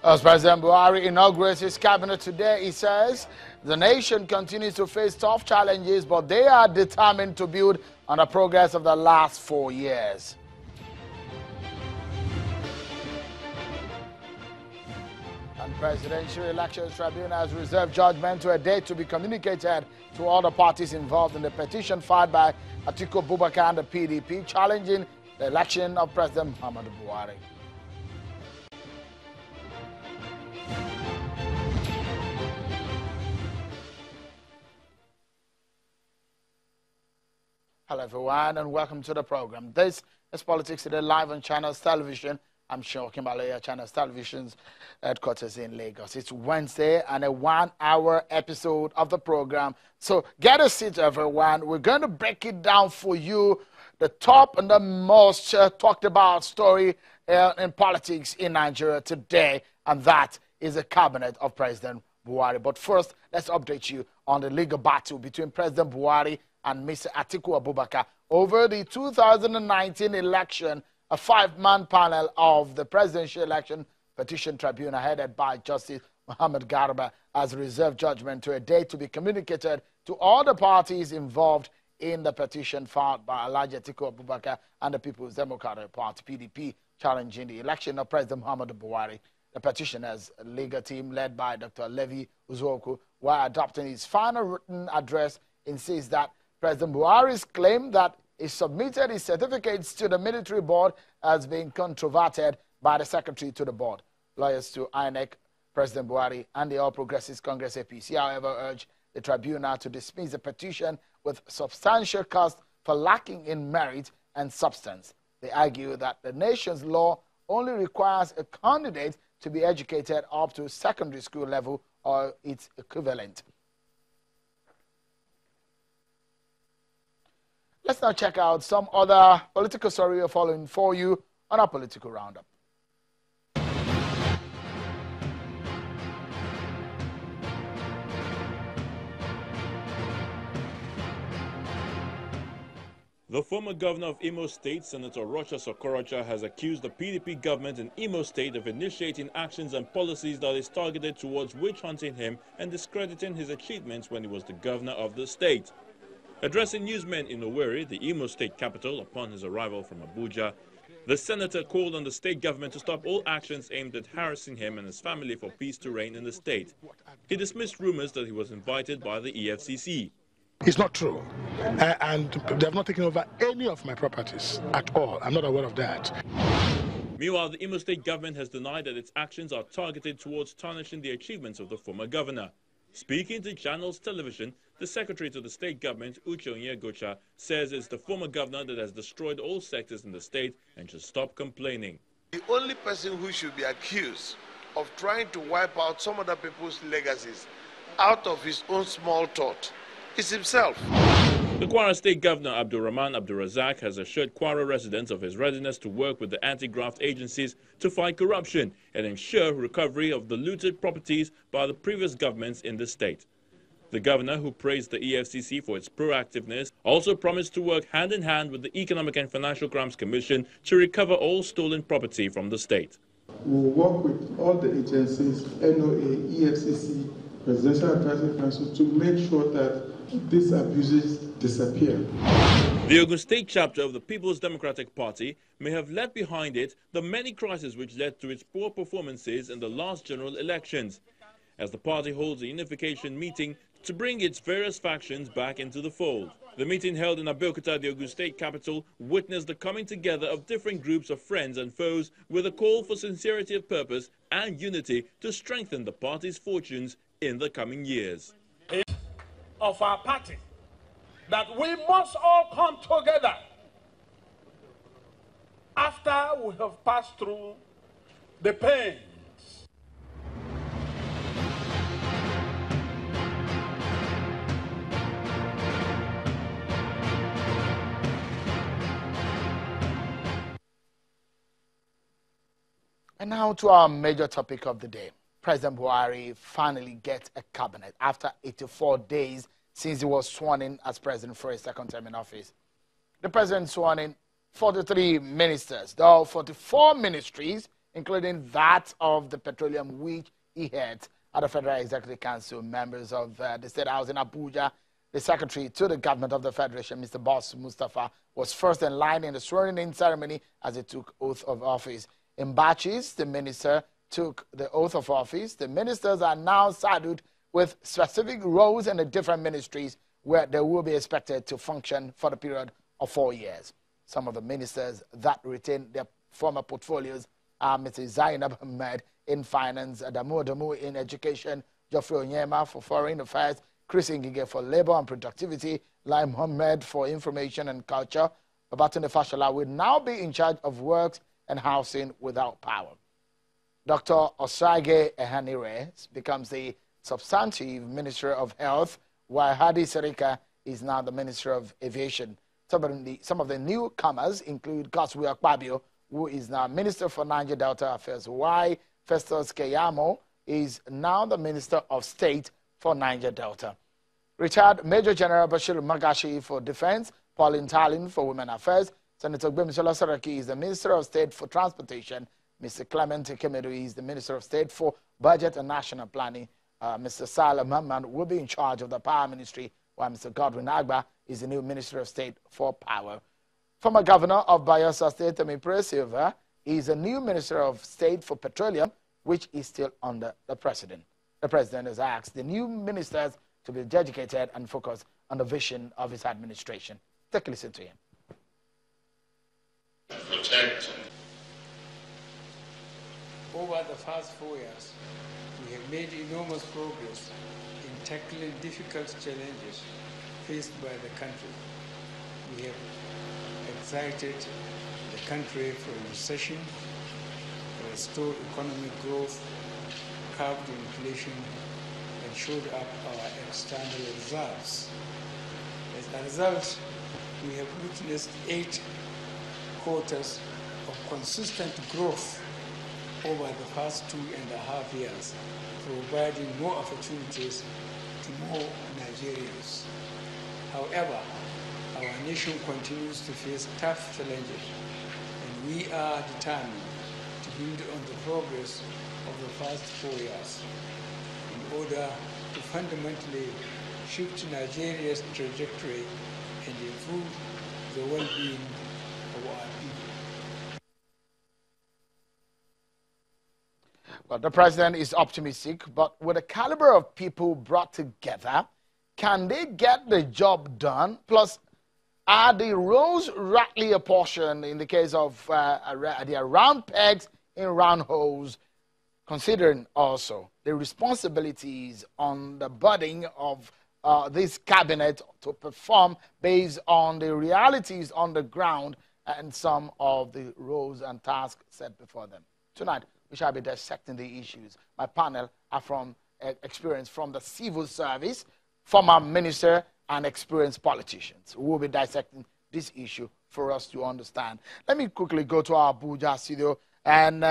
As President Buhari inaugurates his cabinet today, he says the nation continues to face tough challenges, but they are determined to build on the progress of the last 4 years. And Presidential Elections Tribunal has reserved judgment to a date to be communicated to all the parties involved in the petition filed by Atiku Abubakar and the PDP challenging the election of President Muhammadu Buhari. Hello everyone and welcome to the program. This is Politics Today live on Channels Television. I'm Sean Kimbalaya, Channels Television's headquarters in Lagos. It's Wednesday and a 1-hour episode of the program. So get a seat everyone. We're going to break it down for you, the top and the most talked about story in politics in Nigeria today, and that is the cabinet of President Buhari. But first, let's update you on the legal battle between President Buhari and Mr. Atiku Abubakar over the 2019 election. A 5-man panel of the Presidential Election Petition Tribunal headed by Justice Muhammad Garba has reserved judgment to a date to be communicated to all the parties involved in the petition filed by Alhaji Atiku Abubakar and the People's Democratic Party, PDP, challenging the election of President Muhammadu Buhari. The petitioner's legal team, led by Dr. Levi Uzoku, while adopting his final written address, insists that President Buhari's claim that he submitted his certificates to the military board has been controverted by the secretary to the board. Lawyers to INEC, President Buhari, and the All Progressives Congress APC, however, urge the tribunal to dismiss the petition with substantial cost for lacking in merit and substance. They argue that the nation's law only requires a candidate to be educated up to secondary school level or its equivalent. Let's now check out some other political story we're following for you on our political roundup. The former governor of Imo State, Senator Rochas Okorocha, has accused the PDP government in Imo State of initiating actions and policies that is targeted towards witch-hunting him and discrediting his achievements when he was the governor of the state. Addressing newsmen in Owerri, the Imo State capital, upon his arrival from Abuja, the senator called on the state government to stop all actions aimed at harassing him and his family for peace to reign in the state. He dismissed rumors that he was invited by the EFCC. It's not true. And they have not taken over any of my properties at all. I'm not aware of that. Meanwhile, the Imo State government has denied that its actions are targeted towards tarnishing the achievements of the former governor. Speaking to Channels Television, the secretary to the state government, Uche Onyegocha, says it's the former governor that has destroyed all sectors in the state and should stop complaining. The only person who should be accused of trying to wipe out some other people's legacies out of his own small thought is himself. The Kwara State Governor, Abdulrahman Abdulrazak, has assured Kwara residents of his readiness to work with the anti-graft agencies to fight corruption and ensure recovery of the looted properties by the previous governments in the state. The governor, who praised the EFCC for its proactiveness, also promised to work hand-in-hand with the Economic and Financial Crimes Commission to recover all stolen property from the state. We will work with all the agencies, NOA, EFCC, Presidential Advisory Council, to make sure that these abuses disappear. The Ogun State chapter of the People's Democratic Party may have left behind it the many crises which led to its poor performances in the last general elections, as the party holds a unification meeting to bring its various factions back into the fold. The meeting held in Abeokuta, the Ogun State capital, witnessed the coming together of different groups of friends and foes with a call for sincerity of purpose and unity to strengthen the party's fortunes in the coming years. Of our party, that we must all come together after we have passed through the pains. And now to our major topic of the day. President Buhari finally gets a cabinet after 84 days since he was sworn in as president for his second term in office. The president sworn in 43 ministers, though 44 ministries, including that of the petroleum, which he heads at the Federal Executive Council, members of the State House in Abuja. The Secretary to the Government of the Federation, Mr. Boss Mustafa, was first in line in the swearing-in ceremony as he took oath of office. In batches, the minister took the oath of office. The ministers are now saddled with specific roles in the different ministries where they will be expected to function for the period of 4 years. Some of the ministers that retain their former portfolios are Mr. Zainab Ahmed in Finance, Adamu Adamu in Education, Geoffrey Onyema for Foreign Affairs, Chris Ngige for Labor and Productivity, Lai Mohammed for Information and Culture. Babatunde Fashola will now be in charge of Works and Housing without Power. Dr. Osage Ehanire becomes the substantive Minister of Health, while Hadi Serika is now the Minister of Aviation. Some of the newcomers include Godswill Akpabio, who is now Minister for Niger Delta Affairs, while Festus Keyamo is now the Minister of State for Niger Delta. Retired Major General Bashir Magashi for Defense, Pauline Talin for Women Affairs, Senator Gbemisola Saraki is the Minister of State for Transportation, Mr. Clement Kemedu is the Minister of State for Budget and National Planning, Mr. Salah Mahmoud will be in charge of the Power Ministry, while Mr. Godwin Agba is the new Minister of State for Power. Former Governor of Bayelsa State, Temipre Silva, is the new Minister of State for Petroleum, which is still under the President. The President has asked the new ministers to be dedicated and focus on the vision of his administration. Take a listen to him. Protect. Over the past 4 years, we have made enormous progress in tackling difficult challenges faced by the country. We have excited the country from recession, restored economic growth, curbed inflation, and shored up our external reserves. As a result, we have witnessed 8 quarters of consistent growth over the past 2.5 years, providing more opportunities to more Nigerians. However, our nation continues to face tough challenges, and we are determined to build on the progress of the past 4 years in order to fundamentally shift Nigeria's trajectory and improve the well-being of our people. Well, the President is optimistic, but with the caliber of people brought together, can they get the job done? Plus, are the roles rightly apportioned in the case of the round pegs in round holes, considering also the responsibilities on the burden of this cabinet to perform based on the realities on the ground and some of the roles and tasks set before them? Tonight, we shall be dissecting the issues. My panel are from experience from the civil service, former minister, and experienced politicians who will be dissecting this issue for us to understand. Let me quickly go to our Abuja studio and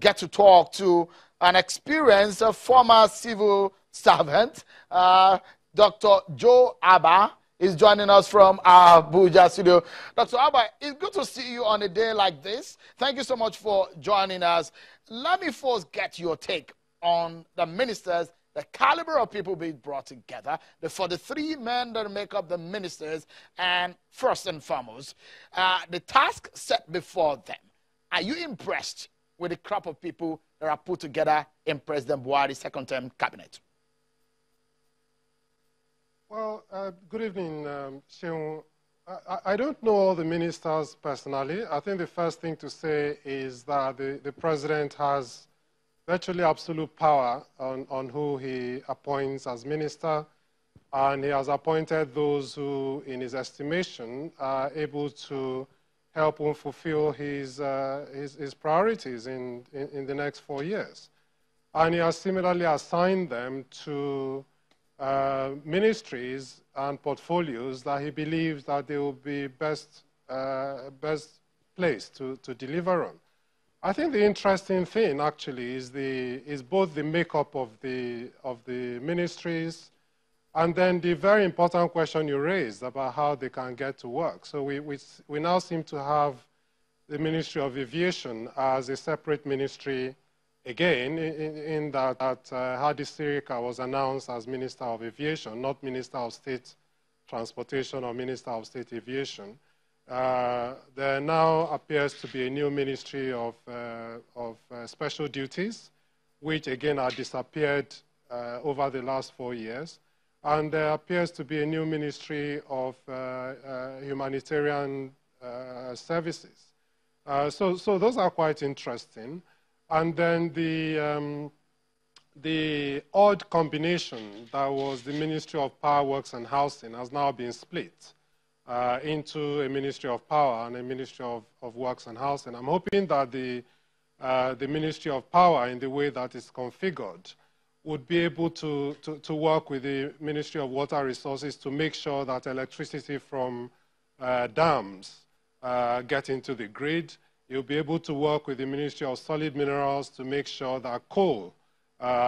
get to talk to an experienced former civil servant, Dr. Joe Abah, is joining us from our Abuja studio. Dr. Abah, it's good to see you on a day like this. Thank you so much for joining us. Let me first get your take on the ministers, the caliber of people being brought together, the 43 men that make up the ministers, and first and foremost, the task set before them. Are you impressed with the crop of people that are put together in President Buhari's second-term cabinet? Well, good evening, Seun. I don't know all the ministers personally. I think the first thing to say is that the president has virtually absolute power on who he appoints as minister, and he has appointed those who, in his estimation, are able to help him fulfill his priorities in the next 4 years. And he has similarly assigned them to ministries and portfolios that he believes that they will be best placed to deliver on. I think the interesting thing actually is both the makeup of the ministries And then the very important question you raised about how they can get to work. So we now seem to have the Ministry of Aviation as a separate ministry again, in that Hadi Sirika was announced as Minister of Aviation, not Minister of State Transportation or Minister of State Aviation. There now appears to be a new Ministry of Special Duties, which again had disappeared over the last 4 years. And there appears to be a new Ministry of Humanitarian Services. So those are quite interesting. And then the odd combination that was the Ministry of Power, Works and Housing has now been split into a Ministry of Power and a Ministry of Works and Housing. I'm hoping that the Ministry of Power, in the way that it's configured, would be able to work with the Ministry of Water Resources to make sure that electricity from dams get into the grid. You'll be able to work with the Ministry of Solid Minerals to make sure that coal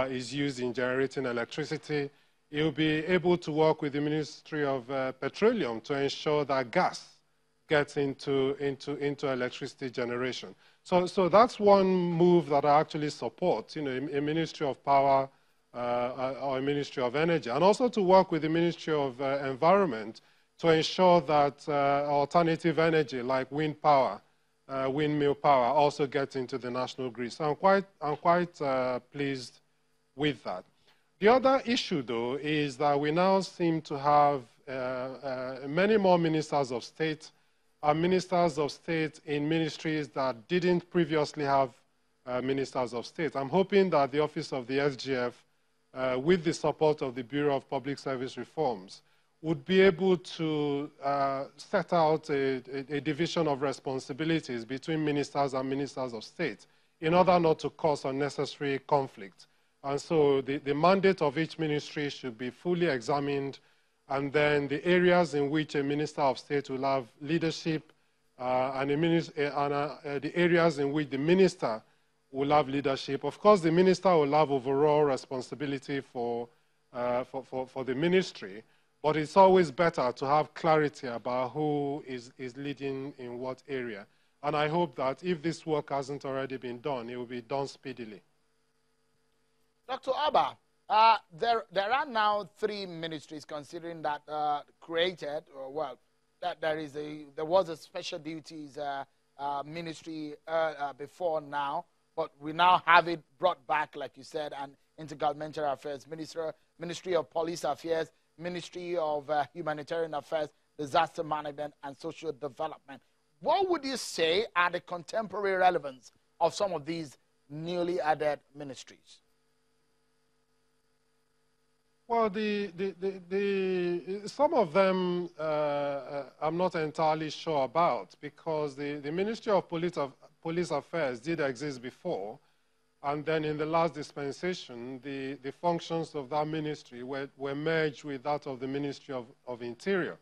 is used in generating electricity. You'll be able to work with the Ministry of Petroleum to ensure that gas gets into electricity generation. So that's one move that I actually support, you know, a Ministry of Power or a Ministry of Energy, and also to work with the Ministry of Environment to ensure that alternative energy like wind power, windmill power also gets into the national grid. So I'm quite pleased with that. The other issue, though, is that we now seem to have many more ministers of state and ministers of state in ministries that didn't previously have ministers of state. I'm hoping that the Office of the SGF, with the support of the Bureau of Public Service Reforms, would be able to set out a division of responsibilities between ministers and ministers of state in order not to cause unnecessary conflict. And so the mandate of each ministry should be fully examined, and then the areas in which a minister of state will have leadership and the areas in which the minister will have leadership. Of course, the minister will have overall responsibility for the ministry, but it's always better to have clarity about who is leading in what area. And I hope that if this work hasn't already been done, it will be done speedily. Dr. Abah, there are now 3 ministries considering that created, or well, that there was a special duties ministry before now, but we now have it brought back, like you said, and intergovernmental affairs, Ministry of Police Affairs, Ministry of Humanitarian Affairs, Disaster Management, and Social Development. What would you say are the contemporary relevance of some of these newly added ministries? Well, some of them I'm not entirely sure about, because the Ministry of Police Affairs did exist before, and then in the last dispensation, the functions of that ministry were merged with that of the Ministry of Interior.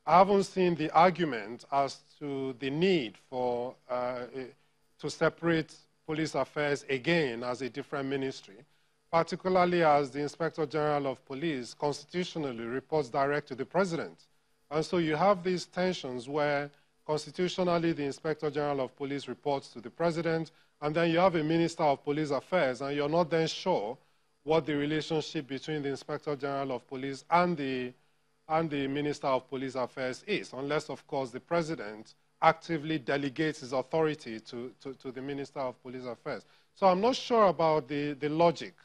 I haven't seen the argument as to the need for to separate police affairs again as a different ministry, particularly as the Inspector General of Police constitutionally reports direct to the President. And so you have these tensions where constitutionally the Inspector General of Police reports to the President, and then you have a Minister of Police Affairs, and you're not then sure what the relationship between the Inspector General of Police and the Minister of Police Affairs is, unless, of course, the President actively delegates his authority to the Minister of Police Affairs. So I'm not sure about the logic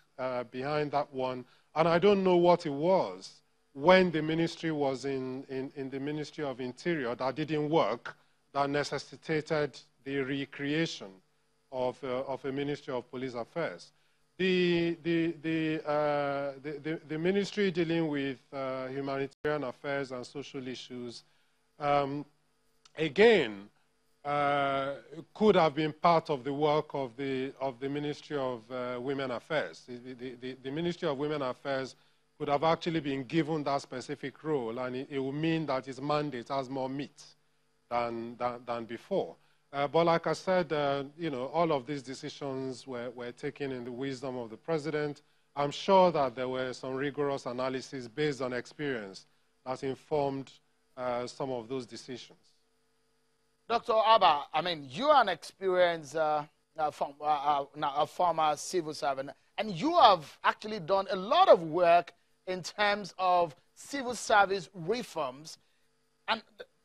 behind that one, and I don't know what it was when the ministry was in the Ministry of Interior that didn't work, that necessitated the recreation of a Ministry of Police Affairs. The ministry dealing with humanitarian affairs and social issues, again, could have been part of the work of the Ministry of Women Affairs. The Ministry of Women Affairs could have actually been given that specific role, and it would mean that its mandate has more meat than before. But like I said, you know, all of these decisions were taken in the wisdom of the President, I'm sure that there were some rigorous analysis based on experience that informed some of those decisions. Dr. Abah, I mean, you are an experienced a former civil servant, and you have actually done a lot of work in terms of civil service reforms. And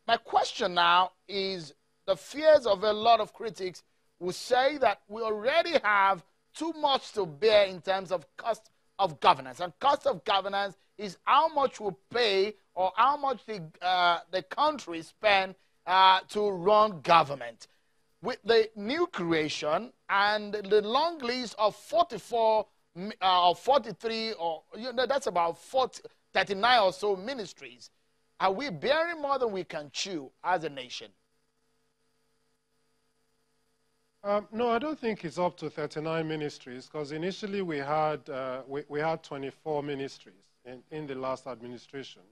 my question now is the fears of a lot of critics who say that we already have too much to bear in terms of cost of governance. And cost of governance is how much we pay or how much the country spend to run government. With the new creation and the long list of 44 or 43 or that's about 39 or so ministries, are we bearing more than we can chew as a nation? No, I don't think it's up to 39 ministries, because initially we had 24 ministries in the last administration.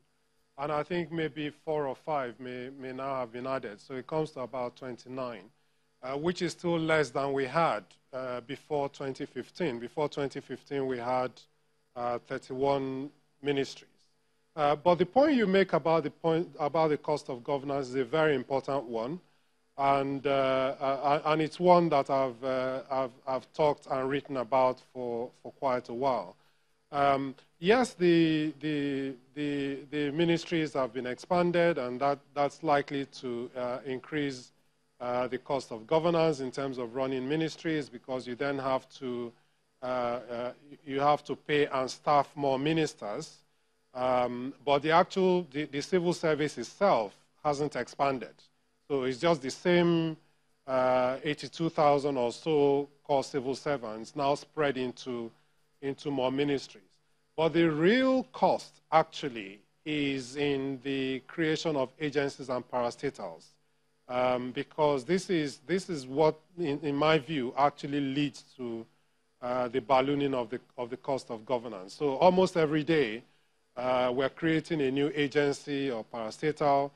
And I think maybe 4 or 5 may now have been added. So it comes to about 29, which is still less than we had before 2015. Before 2015, we had 31 ministries. But the point you make about the cost of governance is a very important one. And it's one that I've talked and written about for quite a while. Yes, the ministries have been expanded, and that's likely to increase the cost of governance in terms of running ministries, because you then have to pay and staff more ministers. But the civil service itself hasn't expanded. So it's just the same 82,000 or so core civil servants now spread into more ministries. But the real cost actually is in the creation of agencies and parastatals, because this is what, in my view, actually leads to the ballooning of the cost of governance. So almost every day, we're creating a new agency or parastatal.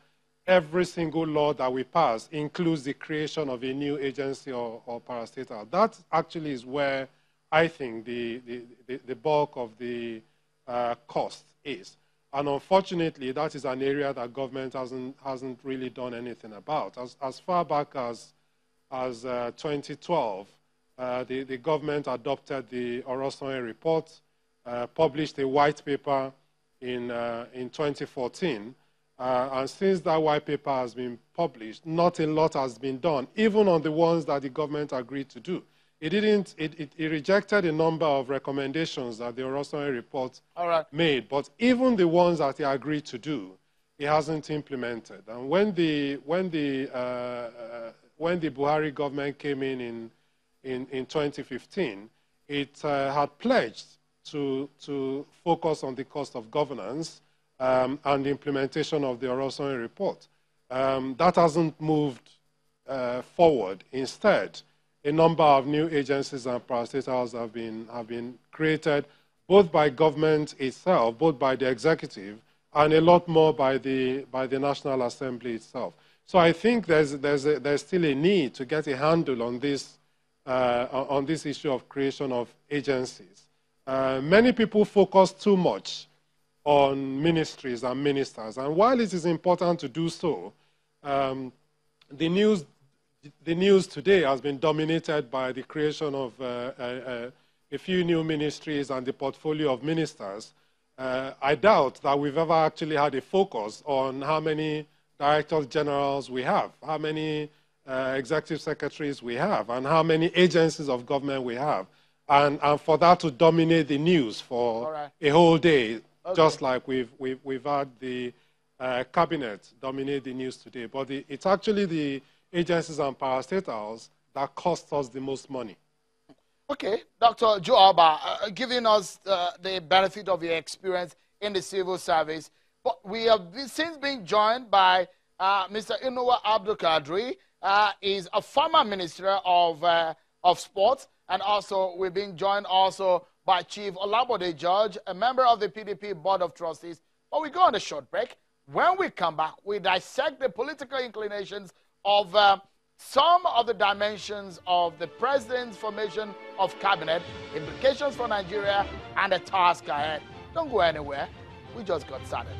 Every single law that we pass includes the creation of a new agency or parastatal. That actually is where I think the bulk of the cost is. And unfortunately, that is an area that government hasn't really done anything about. As far back as 2012, the government adopted the Orosanye report, published a white paper in 2014. And since that white paper has been published, not a lot has been done, even on the ones that the government agreed to do. It rejected a number of recommendations that the Orosanye report made, but even the ones that he agreed to do, he hasn't implemented. And when the Buhari government came in 2015, it had pledged to focus on the cost of governance and the implementation of the Orosanye report. That hasn't moved forward. Instead, a number of new agencies and parastatals have been created, both by government itself, both by the executive, and a lot more by the National Assembly itself. So I think there's still a need to get a handle on this issue of creation of agencies. Many people focus too much on ministries and ministers, and while it is important to do so, the news today has been dominated by the creation of a few new ministries and the portfolio of ministers. I doubt that we've ever actually had a focus on how many directors generals we have, how many executive secretaries we have, and how many agencies of government we have. And for that to dominate the news for a whole day, just like we've had the cabinet dominate the news today. But it's actually the agencies and parastatals that cost us the most money. Okay, Dr. Joe Abah, giving us the benefit of your experience in the civil service, but we have since been joined by Mr. Inuwa Abdul Kadri. Is a former minister of sports, and also we've been joined also by Chief Olabode George, a member of the PDP Board of Trustees. But we go on a short break. When we come back, we dissect the political inclinations of some of the dimensions of the president's formation of cabinet, implications for Nigeria, and the task ahead. Don't go anywhere. We just got started.